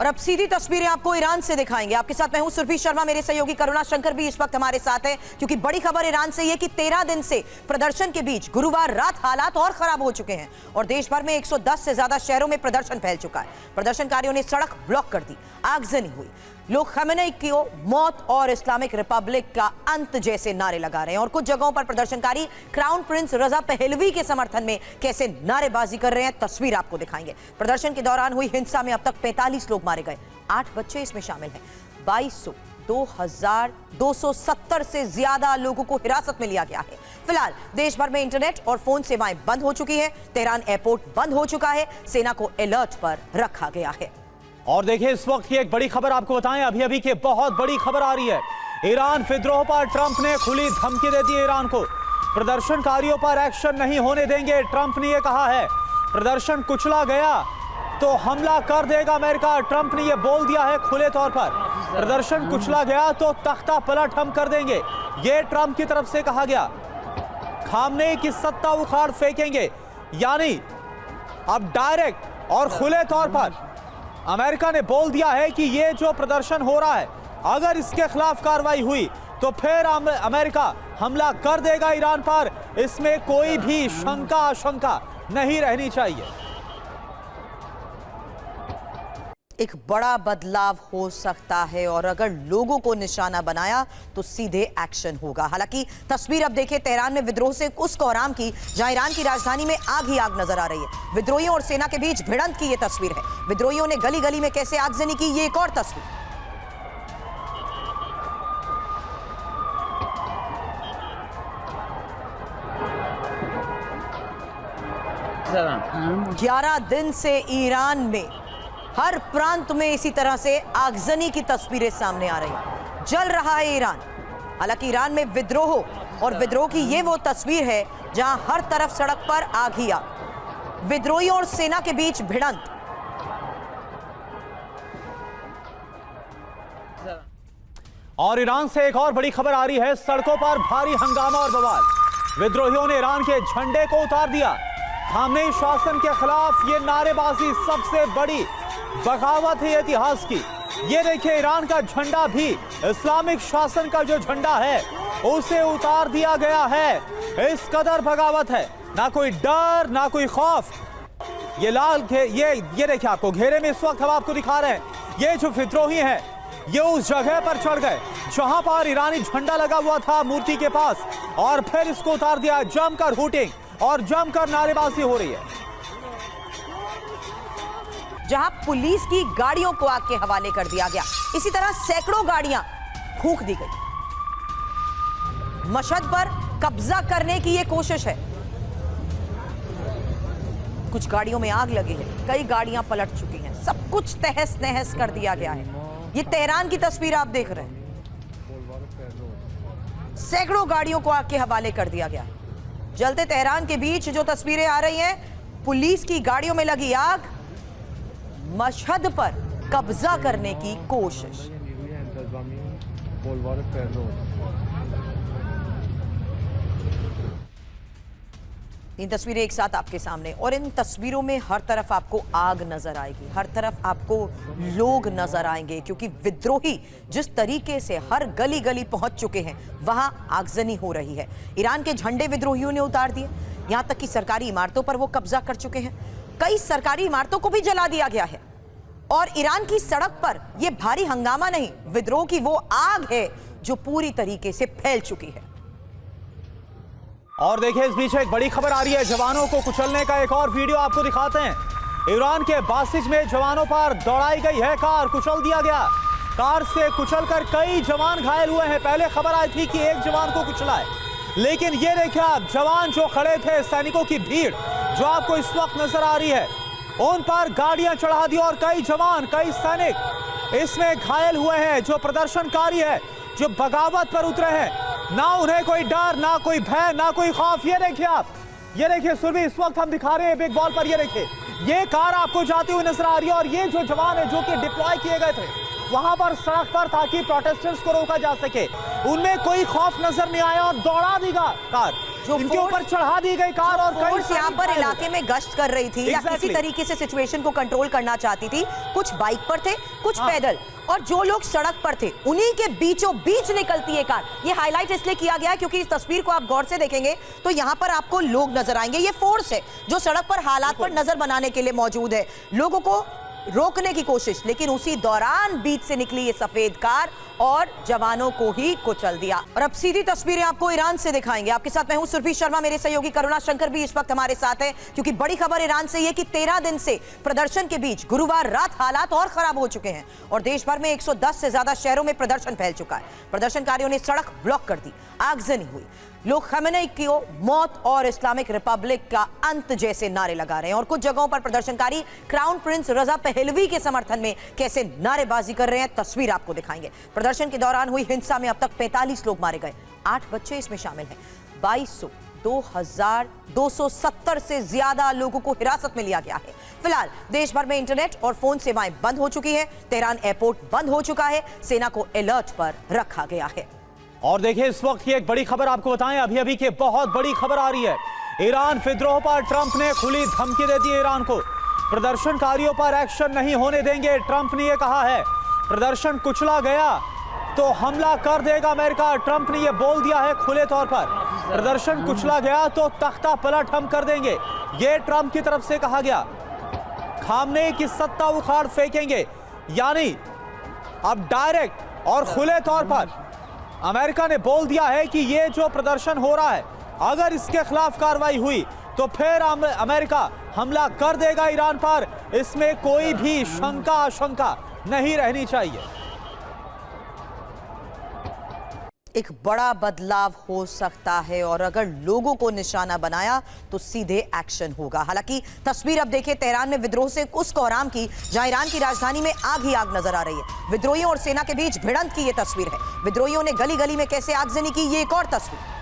और अब सीधी तस्वीरें आपको ईरान से दिखाएंगे। आपके साथ मैं हूं सुरभि शर्मा, मेरे सहयोगी करुणा शंकर भी इस वक्त हमारे साथ हैं, क्योंकि बड़ी खबर ईरान से यह कि 13 दिन से प्रदर्शन के बीच गुरुवार रात हालात और खराब हो चुके हैं और देश भर में 110 से ज्यादा शहरों में प्रदर्शन फैल चुका है। प्रदर्शनकारियों ने सड़क ब्लॉक कर दी, आगजनी हुई, लोग खमेनी की मौत और इस्लामिक रिपब्लिक का अंत जैसे नारे लगा रहे हैं और कुछ जगहों पर प्रदर्शनकारी क्राउन प्रिंस रजा पहलवी के समर्थन में कैसे नारेबाजी कर रहे हैं, तस्वीर आपको दिखाएंगे। प्रदर्शन के दौरान हुई हिंसा में अब तक 45 लोग मारे गए, 8 बच्चे इसमें शामिल हैं। 2270 से ज्यादा लोगों को हिरासत में लिया गया है। फिलहाल देश भर में इंटरनेट और फोन सेवाएं बंद हो चुकी है। तेहरान एयरपोर्ट बंद हो चुका है, सेना को अलर्ट पर रखा गया है। और देखिए इस वक्त की एक बड़ी खबर आपको बताएं, अभी की बहुत बड़ी खबर आ रही है। ईरान विद्रोह पर ट्रंप ने खुली धमकी दे दी ईरान को। प्रदर्शनकारियों पर एक्शन नहीं होने देंगे, ट्रंप ने यह कहा है। प्रदर्शन कुचला गया तो हमला कर देगा अमेरिका, ट्रंप ने यह बोल दिया है खुले तौर पर। प्रदर्शन कुचला गया तो तख्ता पलट हम कर देंगे, यह ट्रंप की तरफ से कहा गया। खामनेई की सत्ता उखाड़ फेंकेंगे, यानी अब डायरेक्ट और खुले तौर पर अमेरिका ने बोल दिया है कि ये जो प्रदर्शन हो रहा है, अगर इसके खिलाफ कार्रवाई हुई तो फिर अमेरिका हमला कर देगा ईरान पर। इसमें कोई भी शंका आशंका नहीं रहनी चाहिए। एक बड़ा बदलाव हो सकता है और अगर लोगों को निशाना बनाया तो सीधे एक्शन होगा। हालांकि तस्वीर अब देखिए तेहरान में विद्रोह से उस कोहराम की जहां ईरान की राजधानी में आग ही आग नजर आ रही है। विद्रोहियों और सेना के बीच भिड़ंत की यह तस्वीर है। विद्रोहियों ने गली गली में कैसे आगजनी की, ये एक और तस्वीर। हाँ। 11 दिन से ईरान में हर प्रांत में इसी तरह से आगजनी की तस्वीरें सामने आ रही हैं। जल रहा है ईरान। हालांकि ईरान में विद्रोह और विद्रोह की ये वो तस्वीर है जहां हर तरफ सड़क पर आग ही आग, विद्रोहियों और सेना के बीच भिड़ंत। और ईरान से एक और बड़ी खबर आ रही है, सड़कों पर भारी हंगामा और बवाल। विद्रोहियों ने ईरान के झंडे को उतार दिया। खामनेई शासन के खिलाफ ये नारेबाजी सबसे बड़ी बगावत है इतिहास की। ये देखिए ईरान का झंडा भी इस्लामिक शासन का जो झंडा है उसे उतार दिया गया है। इस कदर बगावत है, ना कोई डर ना कोई खौफ। ये लाल ये देखिए आपको घेरे में इस वक्त हम आपको दिखा रहे हैं। ये जो विद्रोही हैं ये उस जगह पर चढ़ गए जहां पर ईरानी झंडा लगा हुआ था मूर्ति के पास, और फिर इसको उतार दिया। जमकर हूटिंग और जमकर नारेबाजी हो रही है। जहां पुलिस की गाड़ियों को आग के हवाले कर दिया गया, इसी तरह सैकड़ों गाड़ियां फूंक दी गई। मशहद पर कब्जा करने की यह कोशिश है। कुछ गाड़ियों में आग लगी है, कई गाड़ियां पलट चुकी हैं, सब कुछ तहस नहस कर दिया गया है। ये तेहरान की तस्वीर आप देख रहे हैं। सैकड़ों गाड़ियों को आग के हवाले कर दिया गया है। जलते तेहरान के बीच जो तस्वीरें आ रही हैं, पुलिस की गाड़ियों में लगी आग, मशहद पर कब्जा करने की कोशिश। तीन तस्वीरें एक साथ आपके सामने, और इन तस्वीरों में हर तरफ आपको आग नजर आएगी, हर तरफ आपको लोग नजर आएंगे, क्योंकि विद्रोही जिस तरीके से हर गली गली पहुंच चुके हैं वहां आगजनी हो रही है। ईरान के झंडे विद्रोहियों ने उतार दिए, यहां तक कि सरकारी इमारतों पर वो कब्जा कर चुके हैं। कई सरकारी इमारतों को भी जला दिया गया है। और ईरान की सड़क पर यह भारी हंगामा नहीं, विद्रोह की वो आग है जो पूरी तरीके से फैल चुकी है। और देखिए इस बीच एक बड़ी खबर आ रही है, जवानों को कुचलने का एक और वीडियो आपको दिखाते हैं। ईरान के बासिज में जवानों पर दौड़ाई गई है कार, कुचल दिया गया। कार से कुचलकर कई जवान घायल हुए हैं। पहले खबर आई थी कि एक जवान को कुचला है, लेकिन ये देखिए आप जवान जो खड़े थे, सैनिकों की भीड़ जो आपको इस वक्त नजर आ रही है, उन पर गाड़ियां चढ़ा दी और कई जवान कई सैनिक इसमें घायल हुए हैं। जो प्रदर्शनकारी है, जो बगावत पर उतरे हैं, ना उन्हें कोई डर ना कोई भय ना कोई खौफ। ये देखिए आप, ये देखिए सुरभि इस वक्त हम दिखा रहे हैं बिग वॉल पर। ये देखिए ये कार आपको जाती हुई नजर आ रही है, और ये जो जवान है जो कि डिप्लॉय किए गए थे वहां पर सड़क पर ताकि प्रोटेस्टर्स को रोका जा सके, उनमें कोई खौफ नजर नहीं आया और दौड़ा दी कार। इनके ऊपर चढ़ा दी गई कार और कई फोर्स यहाँ पर इलाके में गश्त कर रही थी या किसी तरीके से सिचुएशन को कंट्रोल करना चाहती थी। कुछ बाइक पर थे, कुछ पैदल, और जो लोग सड़क पर थे उन्हीं के बीचों बीच निकलती है कार। ये हाईलाइट इसलिए किया गया है क्योंकि इस तस्वीर को आप गौर से देखेंगे तो यहाँ पर आपको लोग नजर आएंगे। ये फोर्स है जो सड़क पर हालात पर नजर बनाने के लिए मौजूद है, लोगों को रोकने की कोशिश, लेकिन उसी दौरान बीच से निकली ये सफेद कार और जवानों को ही कुचल दिया। और अब सीधी तस्वीरें आपको ईरान से दिखाएंगे। आपके साथ मैं हूं सुरभि शर्मा, मेरे सहयोगी करुणा शंकर भी इस वक्त हमारे साथ है, क्योंकि बड़ी खबर ईरान से ये कि 13 दिन से प्रदर्शन के बीच गुरुवार रात हालात और खराब हो चुके हैं और देश भर में 110 से ज्यादा शहरों में प्रदर्शन फैल चुका है। प्रदर्शनकारियों ने सड़क ब्लॉक कर दी, आगजनी हुई, लोग खमेनी की मौत और इस्लामिक रिपब्लिक का अंत जैसे नारे लगा रहे हैं और कुछ जगहों पर प्रदर्शनकारी क्राउन प्रिंस रजा पहलवी के समर्थन में कैसे नारेबाजी कर रहे हैं, तस्वीर आपको दिखाएंगे। प्रदर्शन के दौरान हुई हिंसा में अब तक 45 लोग मारे गए, 8 बच्चे इसमें शामिल हैं। 2270 से ज्यादा लोगों को हिरासत में लिया गया है। फिलहाल देश भर में इंटरनेट और फोन सेवाएं बंद हो चुकी हैं, तेहरान एयरपोर्ट बंद हो चुका है, सेना को अलर्ट पर रखा गया है। और देखिए इस वक्त की एक बड़ी खबर आपको बताएं, अभी अभी की बहुत बड़ी खबर आ रही है। ईरान विद्रोह पर ट्रंप ने खुली धमकी दे दी ईरान को। प्रदर्शनकारियों पर एक्शन नहीं होने देंगे, ट्रंप ने यह कहा है। प्रदर्शन कुचला गया तो हमला कर देगा अमेरिका, ट्रंप ने यह बोल दिया है खुले तौर पर। प्रदर्शन कुचला गया तो तख्ता पलट हम कर देंगे, यह ट्रंप की तरफ से कहा गया। खामनेई की सत्ता उखाड़ फेंकेंगे, यानी अब डायरेक्ट और खुले तौर पर अमेरिका ने बोल दिया है कि ये जो प्रदर्शन हो रहा है, अगर इसके खिलाफ कार्रवाई हुई तो फिर अमेरिका हमला कर देगा ईरान पर। इसमें कोई भी शंका आशंका नहीं रहनी चाहिए। एक बड़ा बदलाव हो सकता है और अगर लोगों को निशाना बनाया तो सीधे एक्शन होगा। हालांकि तस्वीर अब देखिए तेहरान में विद्रोह से उस कोहराम की जहां ईरान की राजधानी में आग ही आग नजर आ रही है। विद्रोहियों और सेना के बीच भिड़ंत की ये तस्वीर है। विद्रोहियों ने गली गली में कैसे आगजनी की, ये एक और तस्वीर।